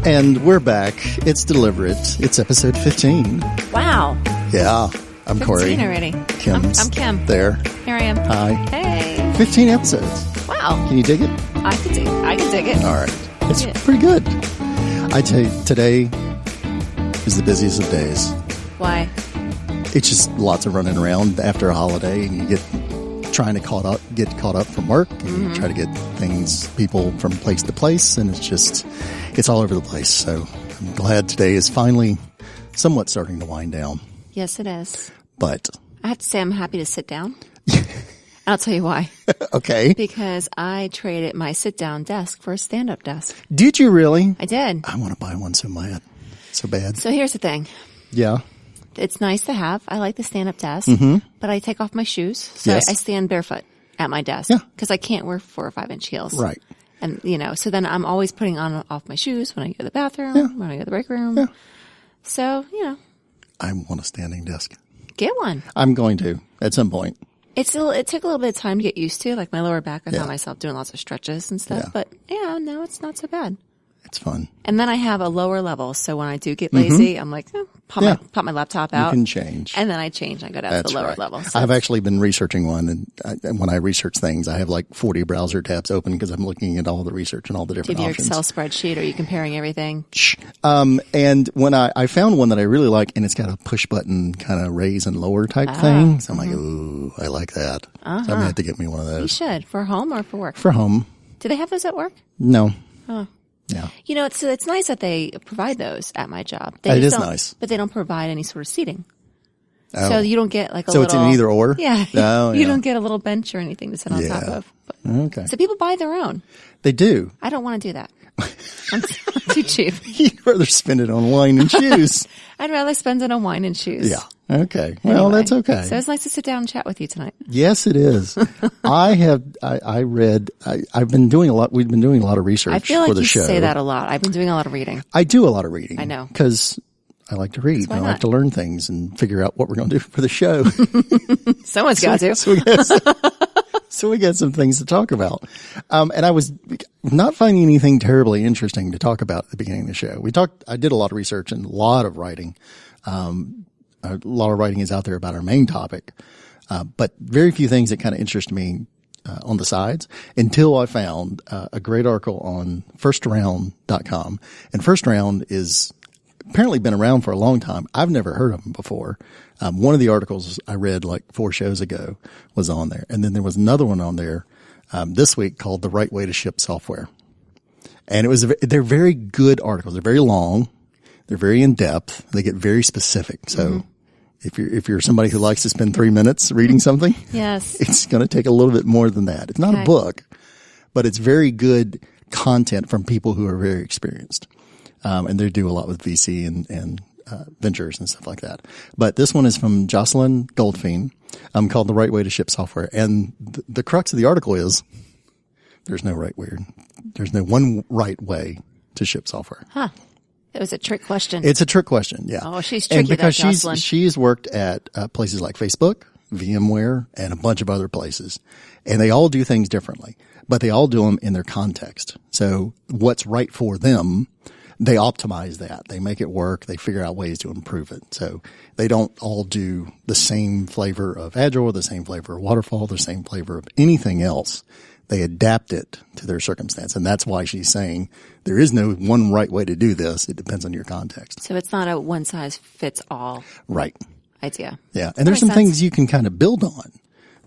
And we're back. It's Deliberate. It's episode 15. Wow. Yeah. I'm 15 Cory. already. Kim's I'm Kim. there. Here I am. Hi. Hey. 15 episodes. Wow. Can you dig it? I can dig it. All right. It's pretty good. I tell you, today is the busiest of days. Why? It's just lots of running around after a holiday, and you get trying to get caught up from work, and you try to get people from place to place, and it's all over the place. So I'm glad today is finally somewhat starting to wind down. Yes, it is. But I have to say I'm happy to sit down. I'll tell you why. Okay. Because I traded my sit-down desk for a stand-up desk. Did you really? I did. I want to buy one so bad. So here's the thing. Yeah. It's nice to have. I like the stand-up desk, but I take off my shoes. So Yes. I stand barefoot at my desk. Yeah. Because I can't wear 4 or 5 inch heels. Right. And, so then I'm always putting off my shoes when I go to the bathroom, when I go to the break room. Yeah. So, I want a standing desk. get one. I'm going to at some point. It took a little bit of time to get used to. Like my lower back, I Yeah. found myself doing lots of stretches and stuff. Yeah. But no, it's not so bad. It's fun. And then I have a lower level, so when I do get lazy, I'm like, pop my laptop out. You can change. And then I change. I go down to the lower right. level. So I've actually been researching one, and when I research things, I have like 40 browser tabs open because I'm looking at all the research and all the different give your options. Excel spreadsheet. Are you comparing everything? And when I found one that I really like, and it's got a push button kind of raise and lower type thing. So I'm like, ooh, I like that. So I'm going to have to get me one of You those. should. For home or for work? For home. Do they have those at work? No. Oh. Yeah. It's nice that they provide those at my job. It They is don't- nice. But they don't provide any sort of seating. Oh. So you don't get like a So little. it's an either or? Yeah. Oh, You yeah. don't get a little bench or anything to sit on top Yeah. of. But, Okay. so people buy their own. They do. I don't want to do that. I'm too cheap. You'd rather spend it on wine and shoes. I'd rather spend it on wine and shoes. Yeah. Okay. Well, Anyway, that's okay. So it's nice to sit down and chat with you tonight. Yes, it is. I've been doing a lot. We've been doing a lot of research I feel for like the you show. say that a lot. I've been doing a lot of reading. I do a lot of reading. I know. Because I like to read. why I like not? to learn things and figure out what we're going to do for the show. Someone's got to. So we got some things to talk about. And I was not finding anything terribly interesting to talk about at the beginning of the show. I did a lot of research and a lot of writing. A lot of writing is out there about our main topic. But very few things that kind of interest me on the sides until I found a great article on firstround.com. And First Round is apparently been around for a long time. I've never heard of them before. One of the articles I read like 4 shows ago was on there. And then there was another one on there this week called The Right Way to Ship Software. And they're very good articles. They're very long. They're very in depth. They get very specific. So if you're somebody who likes to spend 3 minutes reading something, Yes. it's going to take a little bit more than that. It's not a book, but it's very good content from people who are very experienced. And they do a lot with VC and ventures and stuff like that. But this one is from Jocelyn Goldfein, called The Right Way to Ship Software. And the crux of the article is there's no right way. There's no one right way to ship software. Huh. It was a trick question. It's a trick question. Yeah. Oh, she's And tricky, because that Jocelyn. she's worked at places like Facebook, VMware, and a bunch of other places. And they all do things differently, but they all do them in their context. So what's right for them, they optimize that. They make it work. They figure out ways to improve it. So they don't all do the same flavor of Agile or the same flavor of Waterfall, the same flavor of anything else. They adapt it to their circumstance. And that's why she's saying there is no one right way to do this. It depends on your context. So it's not a one size fits all Right. idea. Yeah. And there's some makes sense. things you can kind of build on,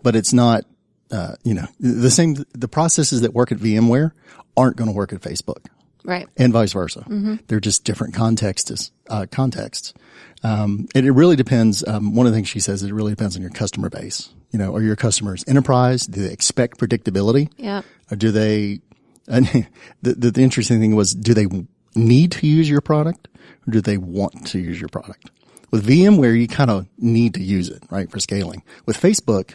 but it's not, the processes that work at VMware aren't going to work at Facebook. Right. And vice versa. They're just different contexts. And it really depends. One of the things she says, it really depends on your customer base. Are your customers enterprise? Do they expect predictability? Yeah. Or do they, and the interesting thing was, do they need to use your product or do they want to use your product? With VMware, you kind of need to use it, right? For scaling. With Facebook,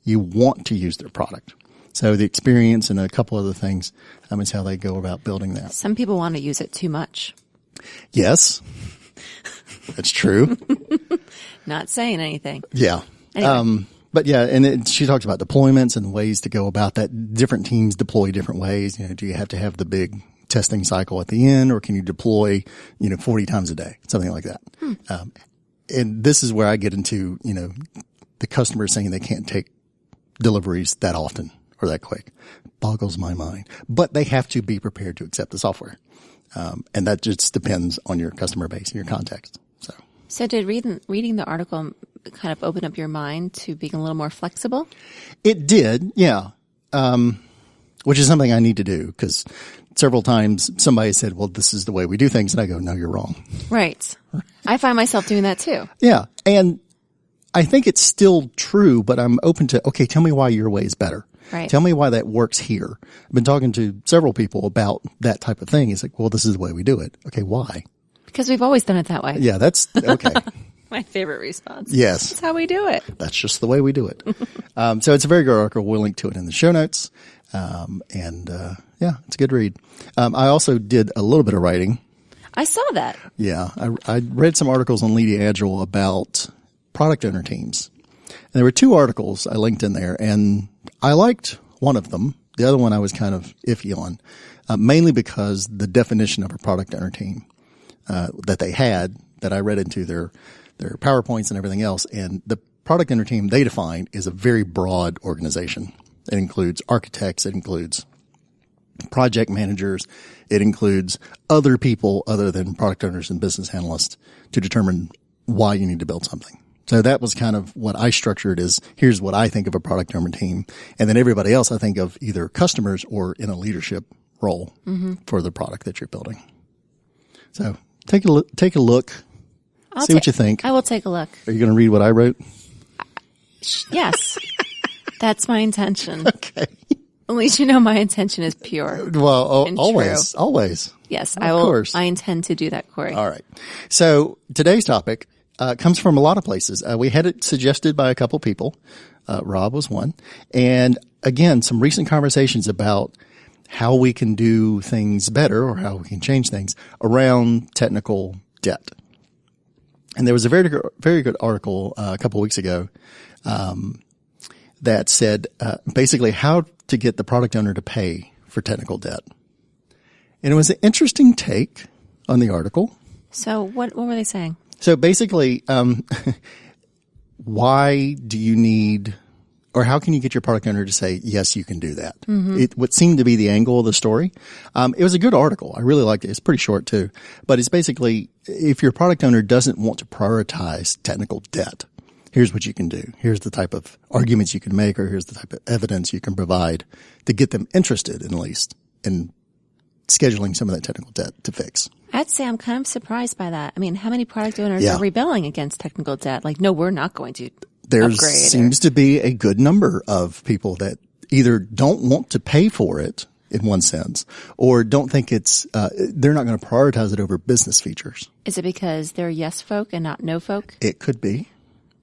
you want to use their product. So the experience and a couple other things, is how they go about building that. Some people want to use it too much. Yes. That's true. Not saying anything. Yeah. Anyway. But yeah, and she talks about deployments and ways to go about that. Different teams deploy different ways. Do you have to have the big testing cycle at the end, or can you deploy, 40 times a day, something like that. And this is where I get into, the customer saying they can't take deliveries that often or that quick. Boggles my mind, but they have to be prepared to accept the software. And that just depends on your customer base and your context. So did reading the article kind of open up your mind to being a little more flexible? It did, yeah. Which is something I need to do, because several times somebody said, well, this is the way we do things. And I go, no, you're wrong. Right. I find myself doing that too. Yeah. And I think it's still true, but I'm open to, okay, tell me why your way is better. Right. Tell me why that works here. I've been talking to several people about that type of thing. It's like, well, this is the way we do it. Okay, why? Because we've always done it that way. Yeah, that's okay. My favorite response. Yes. That's how we do it. That's just the way we do it. So it's a very good article. We'll link to it in the show notes. Yeah, it's a good read. I also did a little bit of writing. I saw that. Yeah. I read some articles on Lead Agile about product owner teams. And there were 2 articles I linked in there, and I liked one of them. The other one I was kind of iffy on, mainly because the definition of a product owner team that they had, that I read into their PowerPoints and everything else. And the product owner team they defined is a very broad organization. It includes architects. It includes project managers. It includes other people other than product owners and business analysts to determine why you need to build something. So that was kind of what I structured as, here's what I think of a product owner team. And then everybody else I think of either customers or in a leadership role for the product that you're building. So take a look. See what you think. I will take a look. Are you going to read what I wrote? Yes. That's my intention. Okay. At least you know my intention is pure. Well, and always, true. always. Yes, of I will. Course. I intend to do that, Cory. All right. So today's topic comes from a lot of places. We had it suggested by a couple people. Rob was one. And again, some recent conversations about how we can do things better or how we can change things around technical debt. And there was a very good article a couple of weeks ago that said basically how to get the product owner to pay for technical debt. And it was an interesting take on the article. So what were they saying? So basically, why do you need, or how can you get your product owner to say, yes, you can do that? What seemed to be the angle of the story. It was a good article. I really liked it. It's pretty short too, but it's basically, if your product owner doesn't want to prioritize technical debt, here's what you can do. Here's the type of arguments you can make, or here's the type of evidence you can provide to get them interested, at least, in scheduling some of that technical debt to fix. I'd say I'm kind of surprised by that. I mean, how many product owners Yeah. are rebelling against technical debt? Like, no, we're not going to There upgrade. seems to be a good number of people that either don't want to pay for it in one sense, or don't think it's, they're not going to prioritize it over business features. Is it because they're yes folk and not no folk? It could be.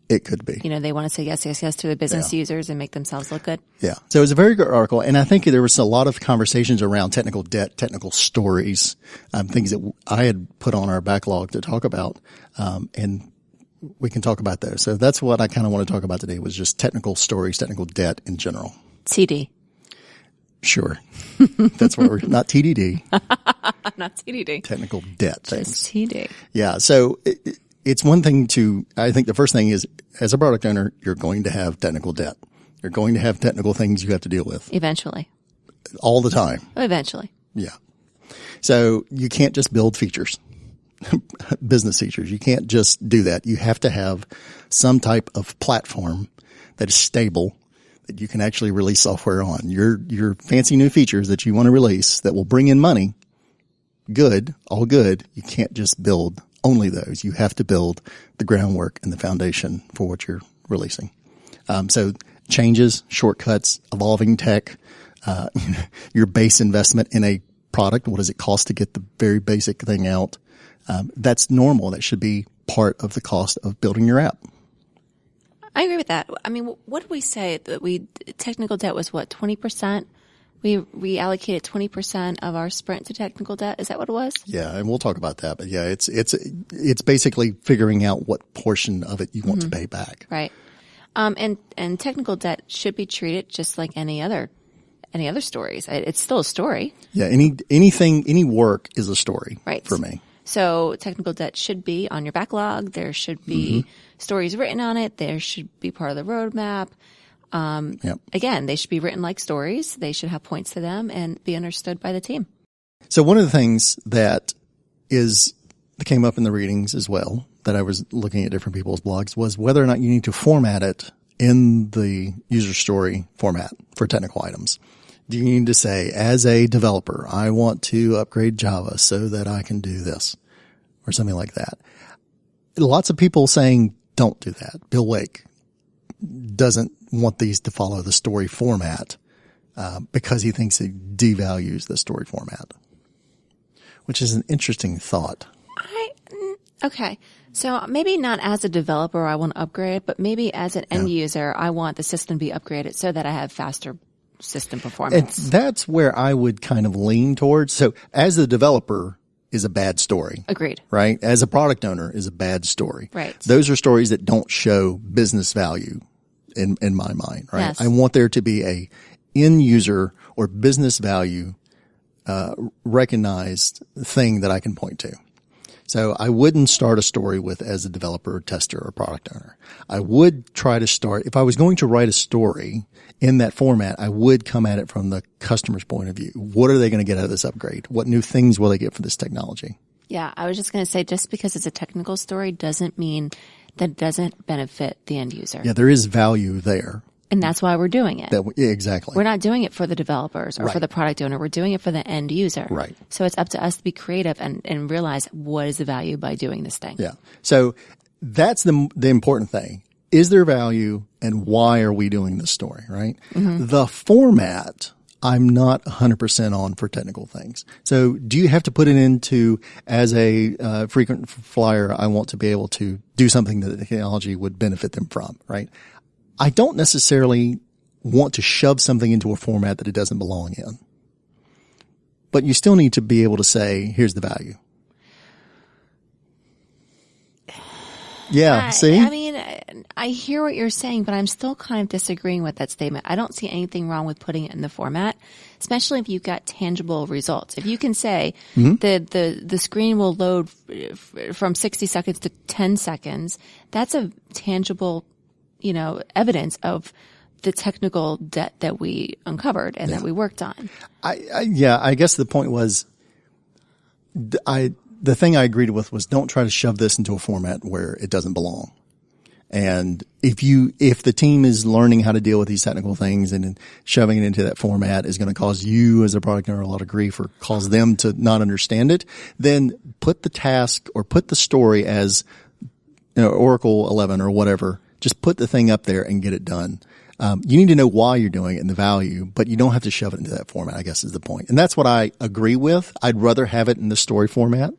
It could be. You know, they want to say yes, yes, yes to the business users and make themselves look good. Yeah. So it was a very good article. And I think there was a lot of conversations around technical debt, technical stories, things that I had put on our backlog to talk about. And we can talk about those. So that's what I kind of want to talk about today, was just technical stories, technical debt in general. TD. Sure. That's what we're, not TDD. Not TDD. Technical debt things. Just TD. Yeah. So it's one thing to, I think the first thing is, as a product owner, you're going to have technical debt. You're going to have technical things you have to deal with. Eventually. All the time. Eventually. Yeah. So you can't just build features, business features. You can't just do that. You have to have some type of platform that is stable, that you can actually release software on. Your fancy new features that you want to release that will bring in money, good, all good. You can't just build only those. You have to build the groundwork and the foundation for what you're releasing. So changes, shortcuts, evolving tech, your base investment in a product. What does it cost to get the very basic thing out? That's normal. That should be part of the cost of building your app. I agree with that. I mean, what did we say that technical debt was what, 20%? We allocated 20% of our sprint to technical debt. Is that what it was? Yeah, and we'll talk about that. But yeah, it's basically figuring out what portion of it you want to pay back. Right. And technical debt should be treated just like any other any other stories. It's still a story. Yeah. Any work is a story Right. for me. So technical debt should be on your backlog. There should be stories written on it. There should be part of the roadmap. Yep. Again, they should be written like stories. They should have points to them and be understood by the team. So one of the things that came up in the readings as well, that I was looking at different people's blogs, was whether or not you need to format it in the user story format for technical items. Do you need to say, as a developer, I want to upgrade Java so that I can do this or something like that? Lots of people saying don't do that. Bill Wake doesn't want these to follow the story format because he thinks it devalues the story format, which is an interesting thought. Okay. So maybe not as a developer I want to upgrade, but maybe as an end user I want the system to be upgraded so that I have faster system performance. That's where I would kind of lean towards. So as a developer is a bad story. Agreed. Right? As a product owner is a bad story. Right. Those are stories that don't show business value in my mind, right? Yes. I want there to be a end user or business value recognized thing that I can point to. So I wouldn't start a story with as a developer, tester, or product owner. I would try to start, if I was going to write a story in that format, I would come at it from the customer's point of view. What are they going to get out of this upgrade? What new things will they get for this technology? Yeah, I was just going to say, just because it's a technical story doesn't mean that it doesn't benefit the end user. Yeah, there is value there. And that's why we're doing it. Exactly. We're not doing it for the developers or Right. for the product owner. We're doing it for the end user. Right. So it's up to us to be creative and realize what is the value by doing this thing. Yeah. So that's the important thing. Is there value and why are we doing this story, right? Mm-hmm. The format, I'm not 100% on for technical things. So do you have to put it into as a frequent flyer, I want to be able to do something that the technology would benefit them from, right? I don't necessarily want to shove something into a format that it doesn't belong in. But you still need to be able to say, here's the value. Yeah, see? I mean, I hear what you're saying, but I'm still kind of disagreeing with that statement. I don't see anything wrong with putting it in the format, especially if you've got tangible results. If you can say the screen will load from 60 seconds to 10 seconds, that's a tangible evidence of the technical debt that we uncovered and that we worked on. I guess the point was, the thing I agreed with was don't try to shove this into a format where it doesn't belong. And if the team is learning how to deal with these technical things and shoving it into that format is going to cause you as a product owner a lot of grief or cause them to not understand it, then put the task or put the story as Oracle 11 or whatever. Just put the thing up there and get it done. You need to know why you're doing it and the value, but you don't have to shove it into that format, I guess is the point. And that's what I agree with. I'd rather have it in the story format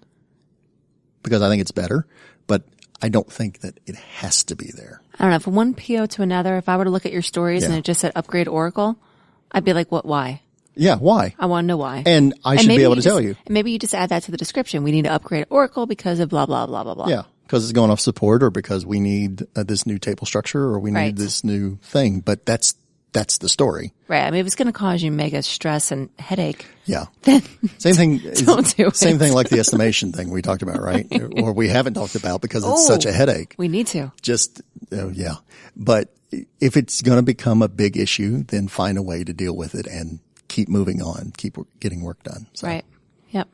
because I think it's better, but I don't think that it has to be there. I don't know. From one PO to another, if I were to look at your stories and it just said upgrade Oracle, I'd be like, what, why? Yeah, why? I want to know why. And I should be able to tell you. And maybe you just add that to the description. We need to upgrade Oracle because of blah, blah, blah, blah, blah. Yeah. Because it's going off support or because we need this new table structure or we need this new thing. But that's the story. Right. I mean, if it's going to cause you mega stress and headache. Yeah. Then same thing. Don't do it. Same thing like the estimation thing we talked about, right? Or we haven't talked about because it's such a headache. We need to. Yeah. But if it's going to become a big issue, then find a way to deal with it and keep moving on, keep getting work done. So. Right. Yep.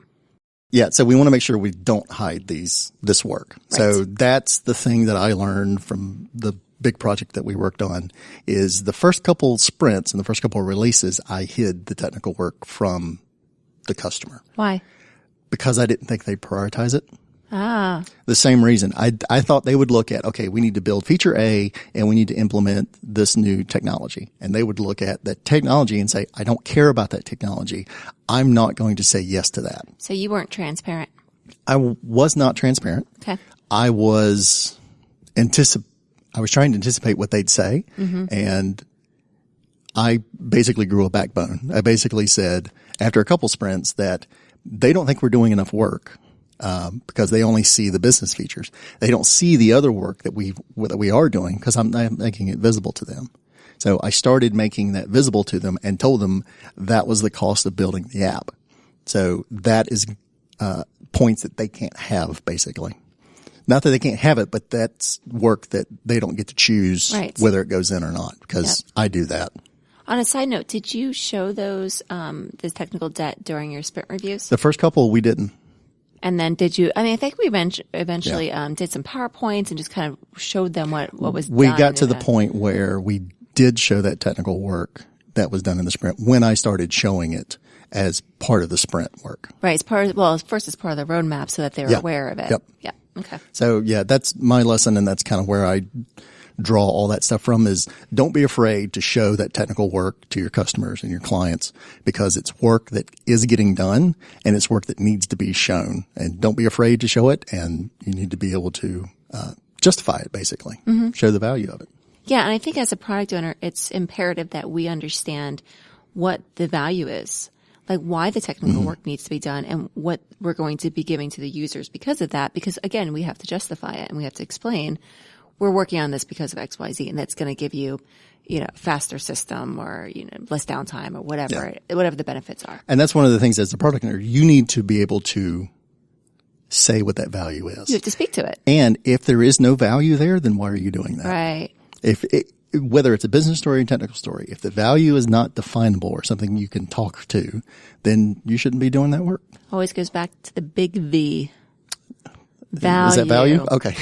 Yeah, so we want to make sure we don't hide this work. Right. So that's the thing that I learned from the big project that we worked on is the first couple sprints and the first couple of releases, I hid the technical work from the customer. Why? Because I didn't think they'd prioritize it. Ah. The same reason. I thought they would look at, okay, we need to build feature A and we need to implement this new technology. And they would look at that technology and say, I don't care about that technology. I'm not going to say yes to that. So you weren't transparent. I was not transparent. Okay. I was trying to anticipate what they'd say. Mm-hmm. And I basically grew a backbone. I basically said after a couple sprints that they don't think we're doing enough work. Because they only see the business features. They don't see the other work that we are doing because I'm making it visible to them. So I started making that visible to them and told them that was the cost of building the app. So that is points that they can't have, basically. Not that they can't have it, but that's work that they don't get to choose whether it goes in or not, because I do that. On a side note, did you show those this technical debt during your sprint reviews? The first couple we didn't. And then did you? I mean, I think we eventually did some PowerPoints and just kind of showed them what was done. We got to the point where we did show that technical work that was done in the sprint when I started showing it as part of the sprint work. Right. It's part of, first it's part of the roadmap so that they're aware of it. Yep. Yeah. Okay. So that's my lesson, and that's kind of where I draw all that stuff from, is don't be afraid to show that technical work to your customers and your clients, because it's work that is getting done and it's work that needs to be shown. And don't be afraid to show it, and you need to be able to justify it, basically, show the value of it. Yeah, and I think as a product owner, it's imperative that we understand what the value is, like why the technical work needs to be done and what we're going to be giving to the users because of that. Because again, we have to justify it and we have to explain we're working on this because of X, Y, Z, and that's going to give you, faster system or, less downtime or whatever the benefits are. And that's one of the things as a product owner, you need to be able to say what that value is. You have to speak to it. And if there is no value there, then why are you doing that? Right. Whether it's a business story or a technical story, if the value is not definable or something you can talk to, then you shouldn't be doing that work. Always goes back to the big V. Value. Is that value? Okay.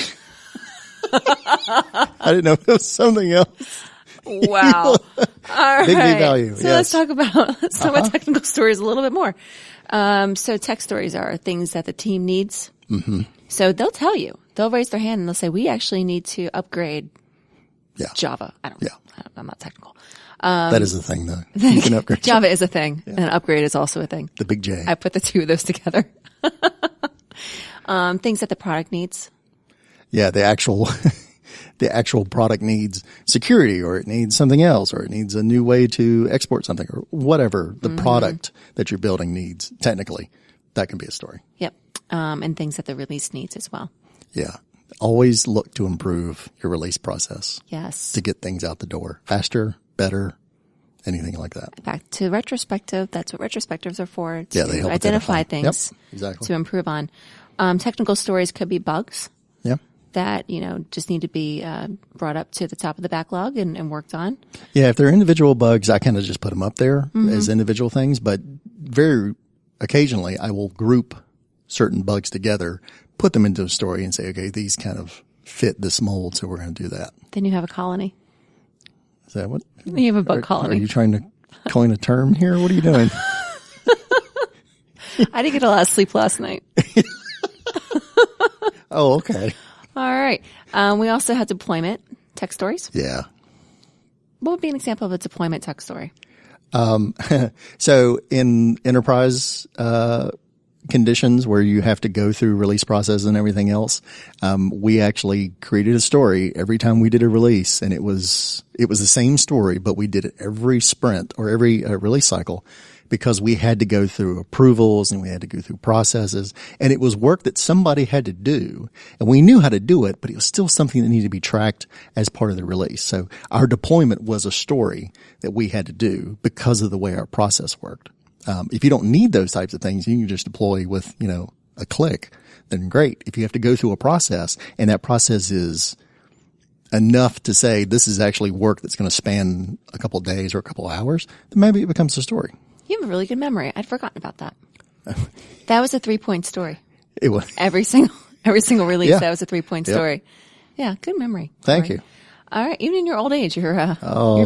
I didn't know if it was something else. Wow. All right. Big V value. So let's talk about technical stories a little bit more. So tech stories are things that the team needs. Mm-hmm. So they'll tell you. They'll raise their hand and they'll say, we actually need to upgrade Java. I don't know. I'm not technical. That is a thing, though. You can upgrade. Java is a thing, and upgrade is also a thing. The big J. I put the two of those together. Things that the product needs. Yeah, the actual product needs security, or it needs something else, or it needs a new way to export something, or whatever the product that you're building needs technically. That can be a story. Yep. And things that the release needs as well. Yeah. Always look to improve your release process. Yes. To get things out the door faster, better, anything like that. Back to retrospective. That's what retrospectives are for. They help identify things exactly. to improve on. Technical stories could be bugs. Yeah. That, just need to be brought up to the top of the backlog and worked on. Yeah. If they're individual bugs, I kind of just put them up there as individual things, but very occasionally I will group certain bugs together, put them into a story and say, okay, these kind of fit this mold, so we're going to do that. Then you have a colony. Is that what? You have a bug colony. Are you trying to coin a term here? What are you doing? I didn't get a lot of sleep last night. Oh, okay. All right. We also have deployment tech stories. Yeah. What would be an example of a deployment tech story? So in enterprise conditions where you have to go through release process and everything else, we actually created a story every time we did a release, and it was the same story, but we did it every sprint or every release cycle, because we had to go through approvals and we had to go through processes, and it was work that somebody had to do, and we knew how to do it, but it was still something that needed to be tracked as part of the release. So our deployment was a story that we had to do because of the way our process worked. If you don't need those types of things, you can just deploy with, a click, then great. If you have to go through a process and that process is enough to say this is actually work that's going to span a couple of days or a couple of hours, then maybe it becomes a story. You have a really good memory. I'd forgotten about that. That was a 3-point story. It was. Every single release, that was a 3-point story. Yeah, good memory. Thank you. All right. Even in your old age, you're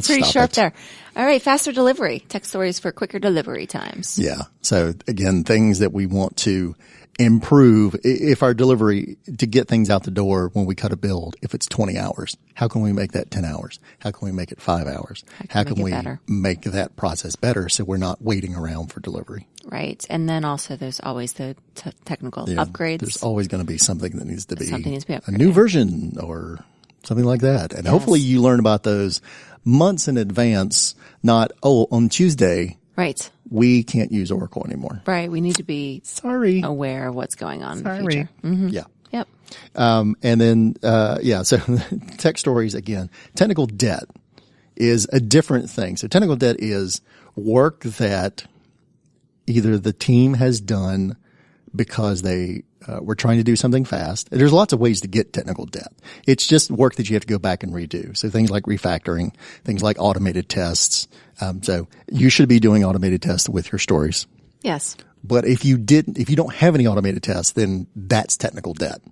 pretty sharp there. All right. Faster delivery. Tech stories for quicker delivery times. Yeah. So again, things that we want to improve. If our delivery, to get things out the door when we cut a build, if it's 20 hours, how can we make that 10 hours? How can we make it 5 hours? How can we make that process better so we're not waiting around for delivery? Right. And then also there's always the technical upgrades. There's always going to be something that needs to be upgraded. A new version or something like that. And hopefully you learn about those months in advance, not, on Tuesday, right, we can't use Oracle anymore. Right. We need to be aware of what's going on in the future. Mm-hmm. Yeah. Yep. And then, so tech stories again, technical debt is a different thing. So technical debt is work that either the team has done because they were trying to do something fast. There's lots of ways to get technical debt. It's just work that you have to go back and redo. So things like refactoring, things like automated tests. So you should be doing automated tests with your stories. Yes. But if you don't have any automated tests, then that's technical debt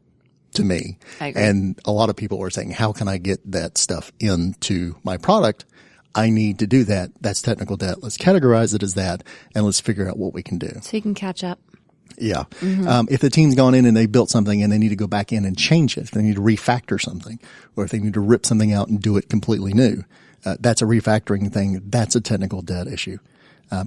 to me. I agree. And a lot of people are saying, how can I get that stuff into my product? I need to do that. That's technical debt. Let's categorize it as that, and let's figure out what we can do. So you can catch up. Yeah. If the team's gone in and they built something and they need to go back in and change it, if they need to refactor something, or if they need to rip something out and do it completely new, that's a refactoring thing. That's a technical debt issue.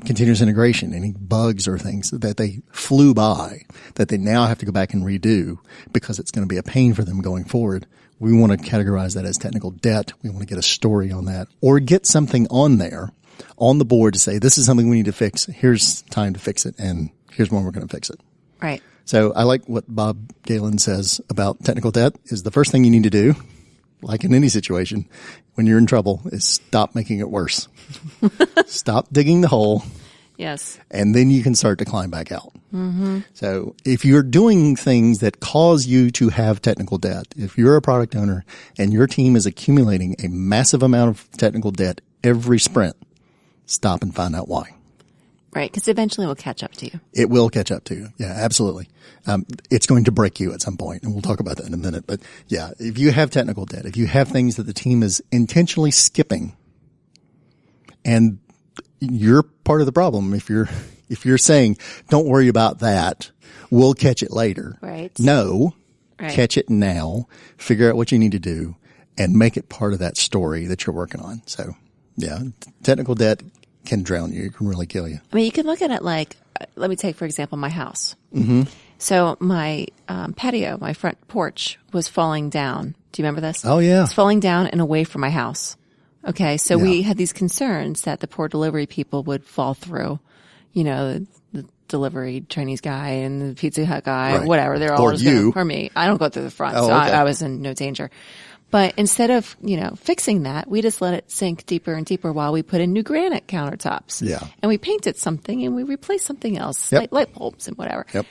Continuous integration, any bugs or things that they flew by that they now have to go back and redo because it's going to be a pain for them going forward. We want to categorize that as technical debt. We want to get a story on that or get something on there on the board to say, this is something we need to fix. Here's time to fix it. And here's when we're going to fix it. Right. So I like what Bob Galen says about technical debt is the first thing you need to do, like in any situation, when you're in trouble, is stop making it worse. Stop digging the hole. Yes. And then you can start to climb back out. So if you're doing things that cause you to have technical debt, if you're a product owner and your team is accumulating a massive amount of technical debt every sprint, stop and find out why. Right, because eventually it will catch up to you. It will catch up to you. Yeah, absolutely. It's going to break you at some point, and we'll talk about that in a minute. But yeah, if you have technical debt, if you have things that the team is intentionally skipping, and you're part of the problem, if you're saying, don't worry about that, we'll catch it later. Right. No, right. Catch it now, figure out what you need to do, and make it part of that story that you're working on. So yeah, technical debt can drown you. It can really kill you. I mean, you can look at it like, let me take, for example, my house. So my patio, my front porch was falling down. Do you remember this? Oh, yeah. It's falling down and away from my house. Okay. So we had these concerns that the poor delivery people would fall through, you know, the delivery Chinese guy and the Pizza Hut guy or whatever. They're all just going or me. I don't go through the front. So I was in no danger. But instead of, fixing that, we just let it sink deeper and deeper while we put in new granite countertops. Yeah. And we painted something and we replaced something else, Yep. like light bulbs and whatever. Yep.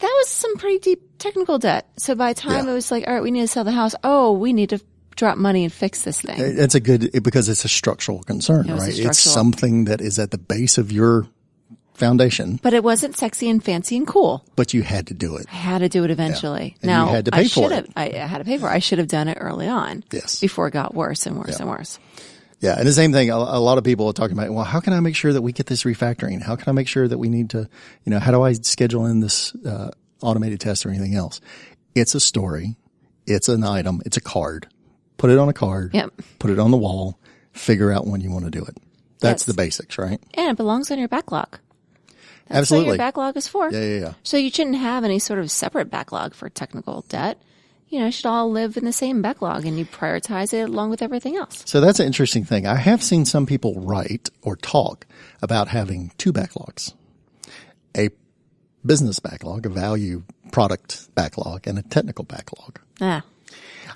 That was some pretty deep technical debt. So by the time it was like, all right, we need to sell the house. Oh, we need to drop money and fix this thing. It's because it's a structural concern, right? It's something that is at the base of your foundation. But it wasn't sexy and fancy and cool. But you had to do it. I had to do it eventually. Yeah. And now, you had to pay for it. I had to pay for it. I should have done it early on. Yes. Before it got worse and worse and worse. Yeah. And the same thing, a lot of people are talking about, well, how can I make sure that we get this refactoring? How can I make sure that we need to, how do I schedule in this automated test or anything else? It's a story. It's an item. It's a card. Put it on a card. Yep. Put it on the wall. Figure out when you want to do it. That's the basics, right? And it belongs on your backlog. That's Absolutely. what your backlog is for. Yeah. So you shouldn't have any sort of separate backlog for technical debt. It should all live in the same backlog and you prioritize it along with everything else. So that's an interesting thing. I have seen some people write or talk about having two backlogs, a business backlog, a value product backlog, and a technical backlog. I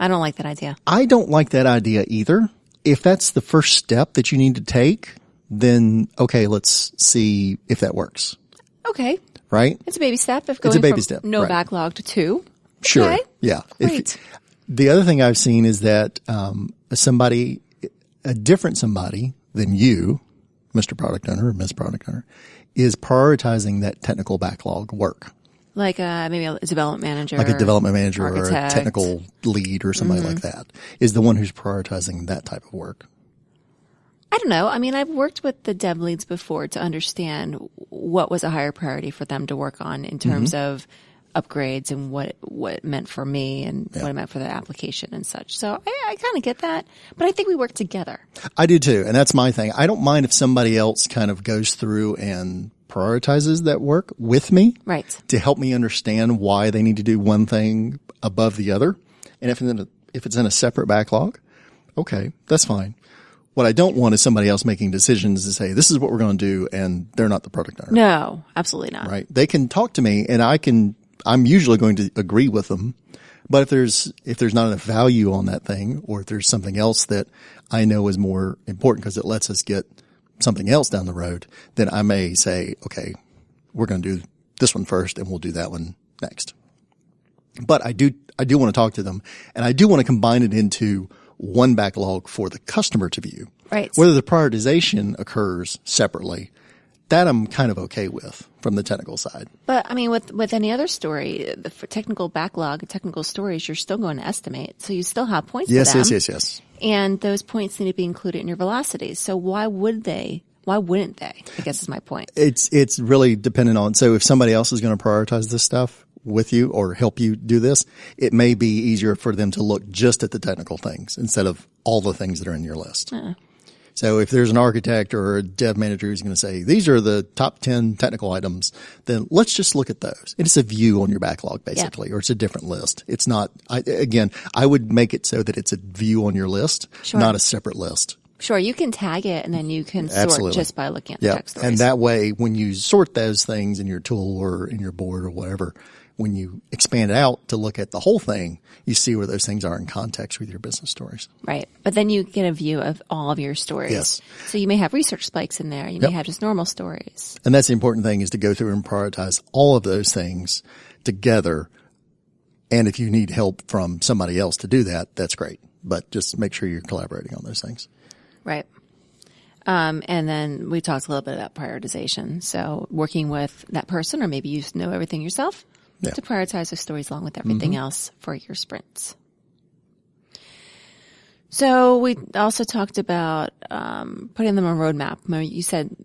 don't like that idea. I don't like that idea either. If that's the first step that you need to take, then okay, let's see if that works. Okay. Right? It's a baby step. If It's a going baby from step. no Right. backlog to two. Sure. Okay. Yeah. Great. The other thing I've seen is that a different somebody than you, Mr. Product Owner or Ms. Product Owner, is prioritizing that technical backlog work. Like maybe a development manager. Like a development manager architect. or a technical lead or somebody like that is the one who's prioritizing that type of work. I don't know. I mean, I've worked with the dev leads before to understand what was a higher priority for them to work on in terms of upgrades and what it meant for me and what it meant for the application and such. So I kind of get that, but I think we work together. I do too. And that's my thing. I don't mind if somebody else kind of goes through and prioritizes that work with me. Right. To help me understand why they need to do one thing above the other. And if it's in a separate backlog, okay, that's fine. What I don't want is somebody else making decisions to say, this is what we're going to do, and they're not the product owner. No, absolutely not. Right. They can talk to me and I'm usually going to agree with them, But if there's not enough value on that thing, or if there's something else that I know is more important because it lets us get something else down the road, then I may say, okay, we're going to do this one first and we'll do that one next. But I do want to talk to them, and I do want to combine it into one backlog for the customer to view. Right. Whether the prioritization occurs separately, that I'm kind of okay with from the technical side. But I mean, with any other story, the technical backlog, technical stories, you're still going to estimate. So you still have points for them. Yes. And those points need to be included in your velocities. So why wouldn't they? I guess is my point. It's really dependent on, so if somebody else is going to prioritize this stuff with you or help you do this, it may be easier for them to look just at the technical things instead of all the things that are in your list. So if there's an architect or a dev manager who's going to say, these are the top 10 technical items, then let's just look at those. It's a view on your backlog, basically, or it's a different list. It's not, I would make it so that it's a view on your list, not a separate list. Sure, you can tag it and then you can sort just by looking at the text stories. And that way, when you sort those things in your tool or in your board or whatever, when you expand it out to look at the whole thing, you see where those things are in context with your business stories. Right. But then you get a view of all of your stories. Yes. So you may have research spikes in there. You may have just normal stories. And that's the important thing, is to go through and prioritize all of those things together. And if you need help from somebody else to do that, that's great. But just make sure you're collaborating on those things. Right. And then we talked a little bit about prioritization. So working with that person, or maybe you know everything yourself, to prioritize those stories along with everything else for your sprints. So we also talked about putting them on a roadmap.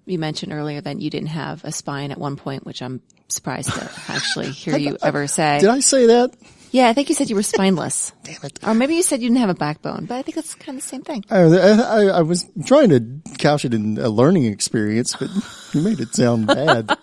You mentioned earlier that you didn't have a spine at one point, which I'm surprised to actually hear you ever say. Did I say that? Yeah, I think you said you were spineless. Damn it. Or maybe you said you didn't have a backbone, but I think that's kind of the same thing. I was trying to couch it in a learning experience, but you made it sound bad.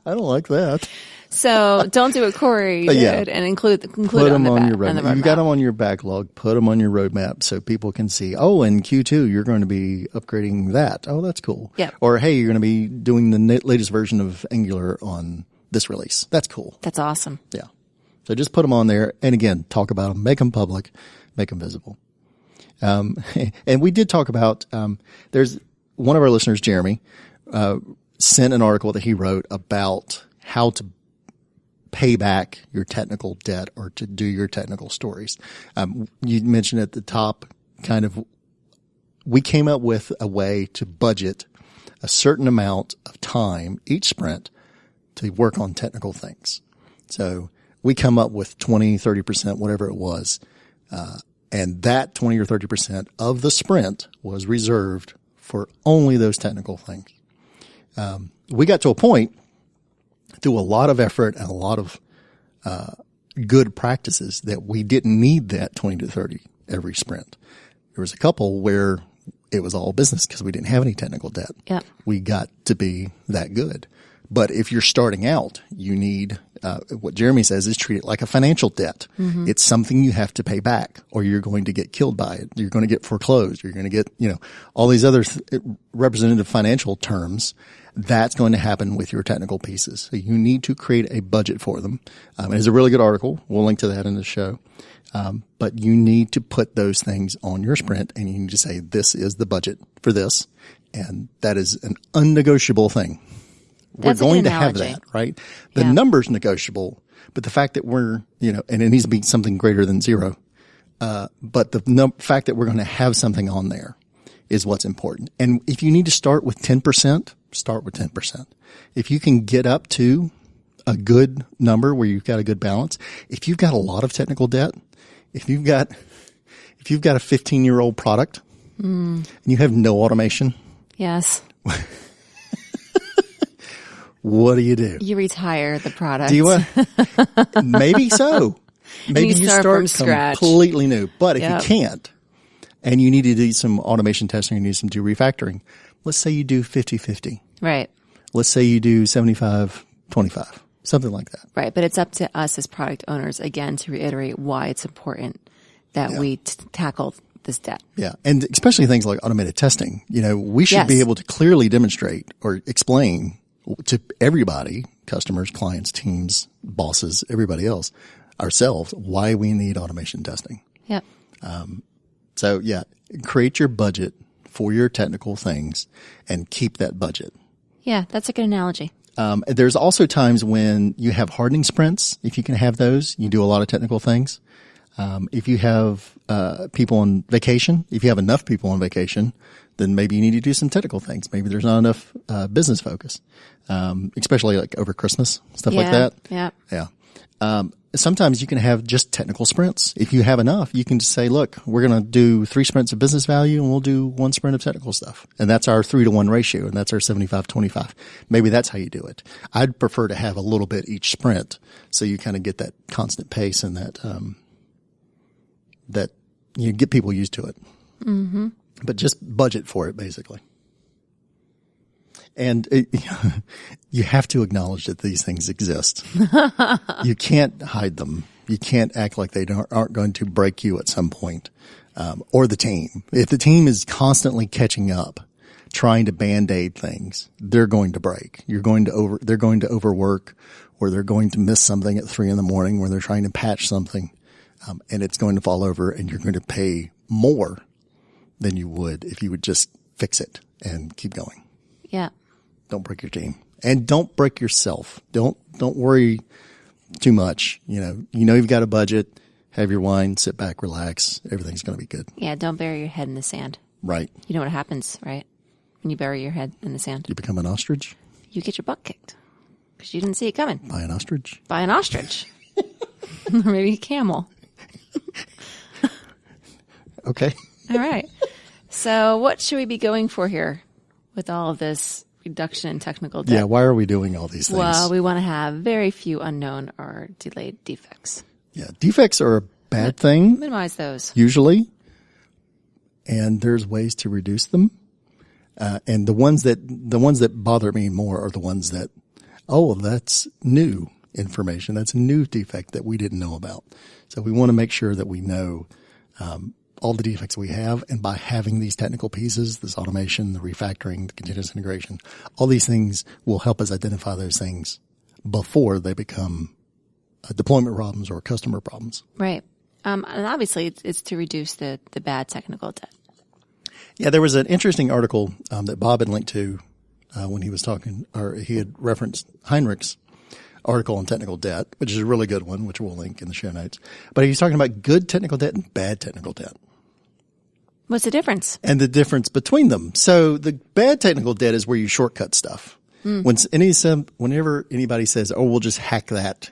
I don't like that. So don't do what Cory did and include them on your roadmap. You got them on your backlog. Put them on your roadmap so people can see, oh, in Q2, you're going to be upgrading that. Oh, that's cool. Yeah. Or, hey, you're going to be doing the latest version of Angular on this release. That's cool. That's awesome. Yeah. So just put them on there. And again, talk about them, make them public, make them visible. And we did talk about, there's one of our listeners, Jeremy, sent an article that he wrote about how to pay back your technical debt or to do your technical stories. You mentioned at the top, we came up with a way to budget a certain amount of time each sprint to work on technical things. So we come up with 20, 30%, whatever it was. And that 20 or 30% of the sprint was reserved for only those technical things. We got to a point through a lot of effort and a lot of good practices that we didn't need that 20 to 30 every sprint. There was a couple where it was all business because we didn't have any technical debt. Yeah. We got to be that good. But if you're starting out, you need what Jeremy says is treat it like a financial debt. Mm-hmm. It's something you have to pay back or you're going to get killed by it. You're going to get foreclosed. You're going to get, all these other representative financial terms. That's going to happen with your technical pieces. So you need to create a budget for them. It's a really good article. We'll link to that in the show. But you need to put those things on your sprint and you need to say, this is the budget for this. And that is an unnegotiable thing. That's we're going to have that, right? The number's negotiable, but the fact that we're, and it needs to be something greater than zero. But the fact that we're going to have something on there is what's important. And if you need to start with 10%, start with 10%. If you can get up to a good number where you've got a good balance, if you've got a lot of technical debt, if you've got a 15-year-old product and you have no automation. Yes. What do? You retire the product. Do you want? Maybe so. Maybe you start from scratch. Completely new. But if you can't, and you need to do some automation testing, you need to do refactoring. Let's say you do 50-50. Right. Let's say you do 75-25, something like that. Right. But it's up to us as product owners, again, to reiterate why it's important that we tackle this debt. Yeah. And especially things like automated testing. We should be able to clearly demonstrate or explain to everybody, customers, clients, teams, bosses, everybody else, ourselves why we need automation testing. Yep. So yeah, create your budget for your technical things and keep that budget. Yeah, that's a good analogy. There's also times when you have hardening sprints. If you can have those, you do a lot of technical things. If you have people on vacation, if you have enough people on vacation, then maybe you need to do some technical things. Maybe there's not enough business focus, especially like over Christmas, stuff like that. Yeah. Yeah. Sometimes you can have just technical sprints. If you have enough, you can just say, look, we're going to do 3 sprints of business value and we'll do 1 sprint of technical stuff. And that's our 3-to-1 ratio. And that's our 75-25. Maybe that's how you do it. I'd prefer to have a little bit each sprint. So you kind of get that constant pace and that you get people used to it. Mm-hmm. But just budget for it, basically. And you have to acknowledge that these things exist. You can't hide them. You can't act like they aren't going to break you at some point, or the team. If the team is constantly catching up, trying to Band-Aid things, they're going to break. They're going to overwork, or they're going to miss something at 3 a.m. where they're trying to patch something, and it's going to fall over, and you're going to pay more than you would if you would just fix it and keep going. Yeah. Don't break your team, and don't break yourself. Don't worry too much. You've got a budget. Have your wine, sit back, relax. Everything's going to be good. Yeah. Don't bury your head in the sand. Right. You know what happens, right? When you bury your head in the sand, You become an ostrich. you get your butt kicked because you didn't see it coming. By an ostrich. By an ostrich. Or maybe a camel. Okay. All right. So what should we be going for here with all of this reduction in technical debt? Yeah. Why are we doing all these things? Well, we want to have very few unknown or delayed defects. Yeah. Defects are a bad thing. Minimize those. Usually. And there's ways to reduce them. And the ones that bother me more are the ones that, that's new information. That's a new defect that we didn't know about. So we want to make sure that we know, all the defects we have. And by having these technical pieces, this automation, the refactoring, the continuous integration, all these things will help us identify those things before they become deployment problems or customer problems. Right. And obviously it's to reduce the bad technical debt. Yeah, there was an interesting article that Bob had linked to when he was talking, or he had referenced Henrik's article on technical debt, which is a really good one, which we'll link in the show notes. But he's talking about good technical debt and bad technical debt. What's the difference? And the difference between them. So the bad technical debt is where you shortcut stuff. Whenever anybody says, we'll just hack that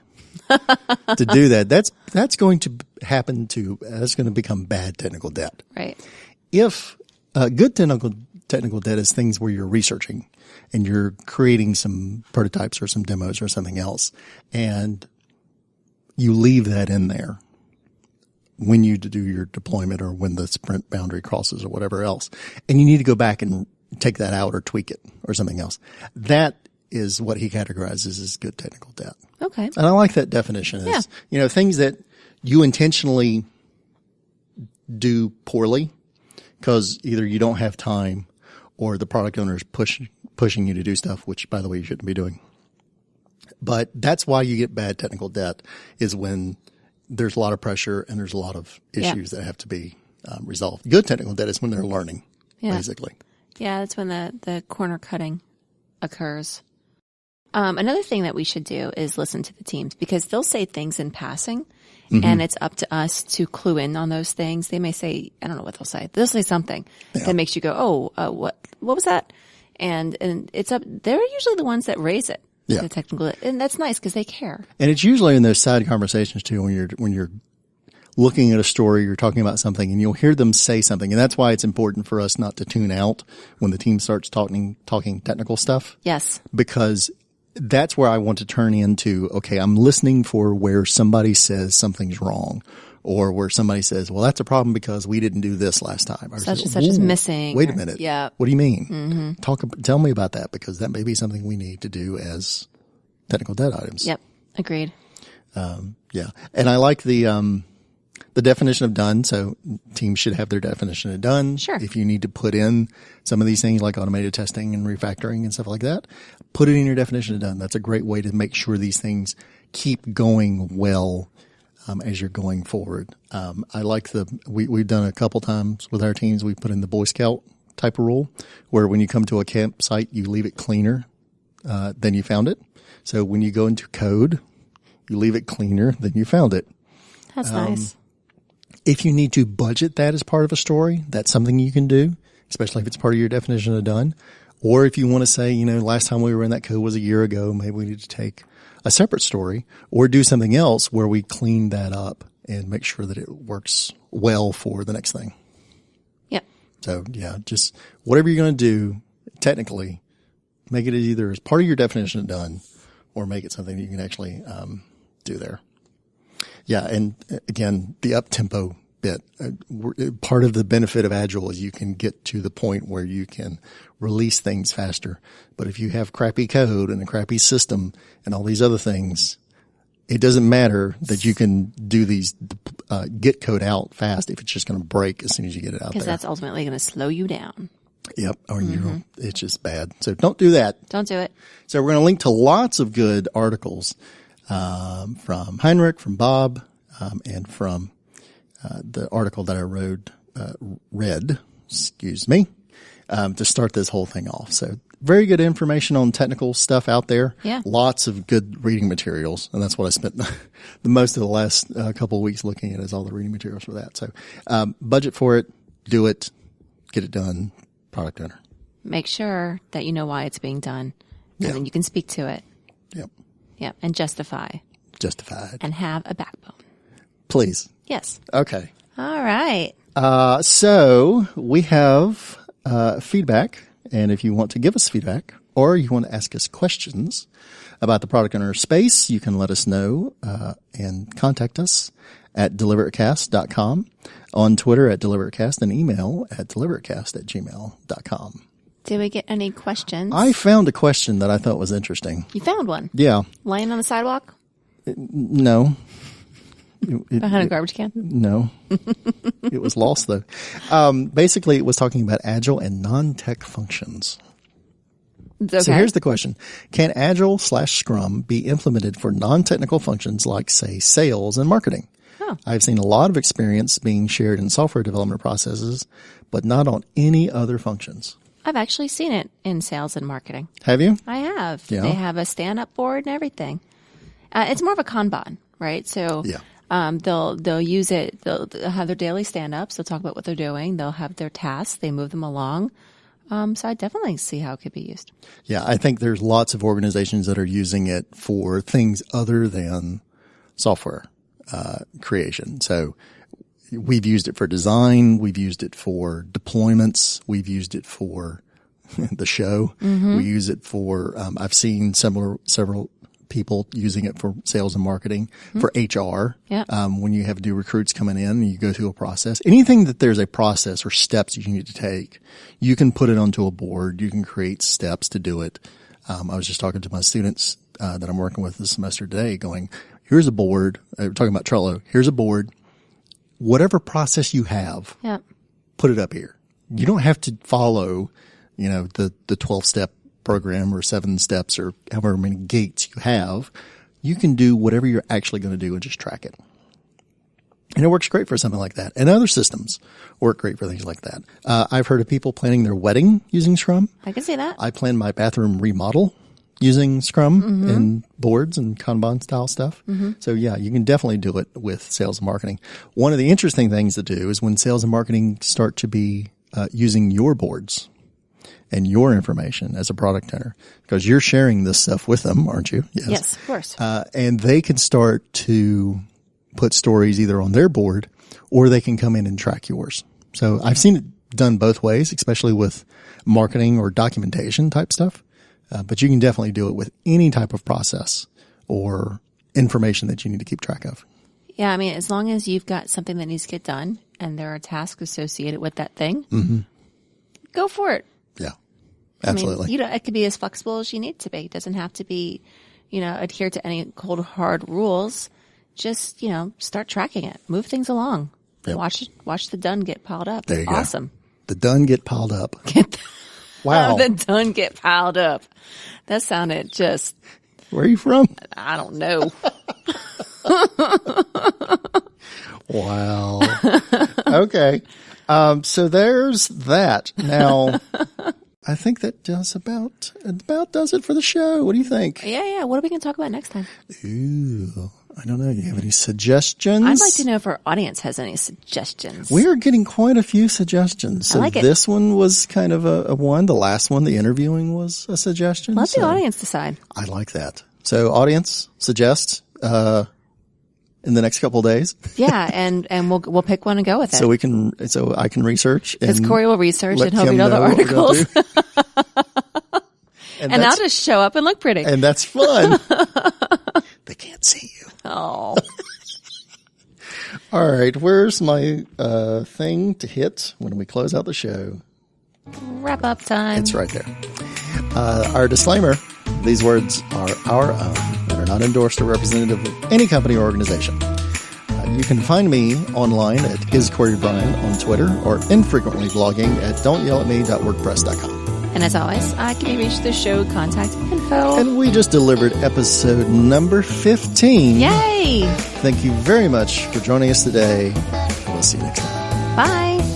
to do that, that's going to that's going to become bad technical debt. Right. If good technical debt is things where you're researching and you're creating some prototypes or some demos or something else, and you leave that in there when you do your deployment or when the sprint boundary crosses or whatever else, and you need to go back and take that out or tweak it or something else. That is what he categorizes as good technical debt. Okay. And I like that definition. Yeah. Things that you intentionally do poorly because either you don't have time or the product owner is pushing you to do stuff, which, by the way, you shouldn't be doing. But that's why you get bad technical debt, is when there's a lot of pressure and there's a lot of issues that have to be resolved. Good technical debt is when they're learning, basically. Yeah, that's when the corner cutting occurs. Another thing that we should do is listen to the teams, because they'll say things in passing, and it's up to us to clue in on those things. They may say, I don't know what they'll say. They'll say something that makes you go, what was that? And it's up. They're usually the ones that raise it. Yeah. The technical, and that's nice because they care. And it's usually in those side conversations too, when you're looking at a story, you're talking about something, and you'll hear them say something. And that's why it's important for us not to tune out when the team starts talking technical stuff. Yes. Because that's where I want to turn into, okay, I'm listening for where somebody says something's wrong, or where somebody says, well, that's a problem because we didn't do this last time. Or such and such is missing. Wait a minute. Yeah. What do you mean? Tell me about that, because that may be something we need to do as technical debt items. Yep. Agreed. Yeah. And I like the definition of done. So teams should have their definition of done. Sure. If you need to put in some of these things like automated testing and refactoring and stuff like that, put it in your definition of done. That's a great way to make sure these things keep going well, as you're going forward. I like we've done a couple times with our teams. We put in the Boy Scout type of rule where when you come to a campsite, you leave it cleaner than you found it. So when you go into code, you leave it cleaner than you found it. That's nice. If you need to budget that as part of a story, that's something you can do, especially if it's part of your definition of done. Or if you want to say, last time we were in that code was a year ago, maybe we need to take a separate story or do something else where we clean that up and make sure that it works well for the next thing. Yep. So yeah, just whatever you're going to do, technically, make it either as part of your definition of done or make it something that you can actually do there. Yeah, and again, the up-tempo bit. Part of the benefit of Agile is you can get to the point where you can release things faster. But if you have crappy code and a crappy system and all these other things, it doesn't matter that you can do these get code out fast if it's just going to break as soon as you get it out there. Because that's ultimately going to slow you down. Yep, or it's just bad. So don't do that. Don't do it. So we're going to link to lots of good articles from Henrik, from Bob, and from the article that I read, to start this whole thing off. So very good information on technical stuff out there. Yeah. Lots of good reading materials. And that's what I spent the most of the last couple of weeks looking at is all the reading materials for that. So budget for it, do it, get it done, product owner. Make sure that you know why it's being done. Yeah. And then you can speak to it. Yep. Yep. And justify. Justified. And have a backbone. Please. Yes. Okay. All right. So we have feedback, and if you want to give us feedback or you want to ask us questions about the product owner space, you can let us know and contact us at deliberatecast.com, on Twitter at deliberatecast, and email at deliberatecast@gmail.com. Did we get any questions? I found a question that I thought was interesting. You found one? Yeah. Laying on the sidewalk? No. Behind a garbage can? No. It was lost, though. Basically, it was talking about Agile and non-tech functions. Okay. So here's the question. Can Agile/Scrum be implemented for non-technical functions like, say, sales and marketing? Oh. I've seen a lot of experience being shared in software development processes, but not on any other functions. I've actually seen it in sales and marketing. Have you? I have. Yeah. They have a stand-up board and everything. It's more of a Kanban, right? So Yeah. they'll use it. They'll have their daily stand-ups. They'll talk about what they're doing. They'll have their tasks. They move them along. So I definitely see how it could be used. Yeah, I think there's lots of organizations that are using it for things other than software creation. So we've used it for design. We've used it for deployments. We've used it for the show. Mm-hmm. We use it for, I've seen several people using it for sales and marketing, for HR. Yeah. When you have new recruits coming in and you go through a process, anything that there's a process or steps you need to take, you can put it onto a board. You can create steps to do it. I was just talking to my students that I'm working with this semester today going, here's a board. We're talking about Trello. Here's a board. Whatever process you have, Yeah. put it up here. You don't have to follow, the 12-step program or 7 steps or however many gates you have. You can do whatever you're actually going to do and just track it. And it works great for something like that. And other systems work great for things like that. I've heard of people planning their wedding using Scrum. I can see that. I planned my bathroom remodel using Scrum and boards and Kanban style stuff. Mm-hmm. So yeah, you can definitely do it with sales and marketing. One of the interesting things to do is when sales and marketing start to be using your boards and your information as a product owner, because you're sharing this stuff with them, aren't you? Yes, of course. And they can start to put stories either on their board or they can come in and track yours. So I've seen it done both ways, especially with marketing or documentation type stuff. But you can definitely do it with any type of process or information that you need to keep track of. Yeah, I mean, as long as you've got something that needs to get done and there are tasks associated with that thing, go for it. Yeah, absolutely. I mean, it could be as flexible as you need to be. It doesn't have to be, adhere to any cold, hard rules. Just, start tracking it. Move things along. Yep. Watch the done get piled up. There you awesome. Go. The done get piled up. Wow. The done get piled up. That sounded just... Where are you from? I don't know. Wow. Okay. So there's that. Now, I think that does about does it for the show. What do you think? Yeah. What are we going to talk about next time? Ooh, I don't know. Do you have any suggestions? I'd like to know if our audience has any suggestions. We are getting quite a few suggestions. So I like it. This one was kind of a one. The last one, the interviewing, was a suggestion. Let the audience decide. I like that. So audience, suggest in the next couple of days. Yeah, and we'll pick one and go with it. So I can research. Because Cory will research and he'll Kim read all the know what we're gonna articles. And I'll just show up and look pretty. And that's fun. They can't see you. Oh. All right. Where's my thing to hit when we close out the show? Wrap up time. It's right there. Our disclaimer. These words are our own and are not endorsed or representative of any company or organization. You can find me online at iscoreybryan on Twitter or infrequently blogging at don'tyellatme.wordpress.com. And as always, I can be reached through show contact info. And we just delivered episode number 15. Yay! Thank you very much for joining us today. We'll see you next time. Bye.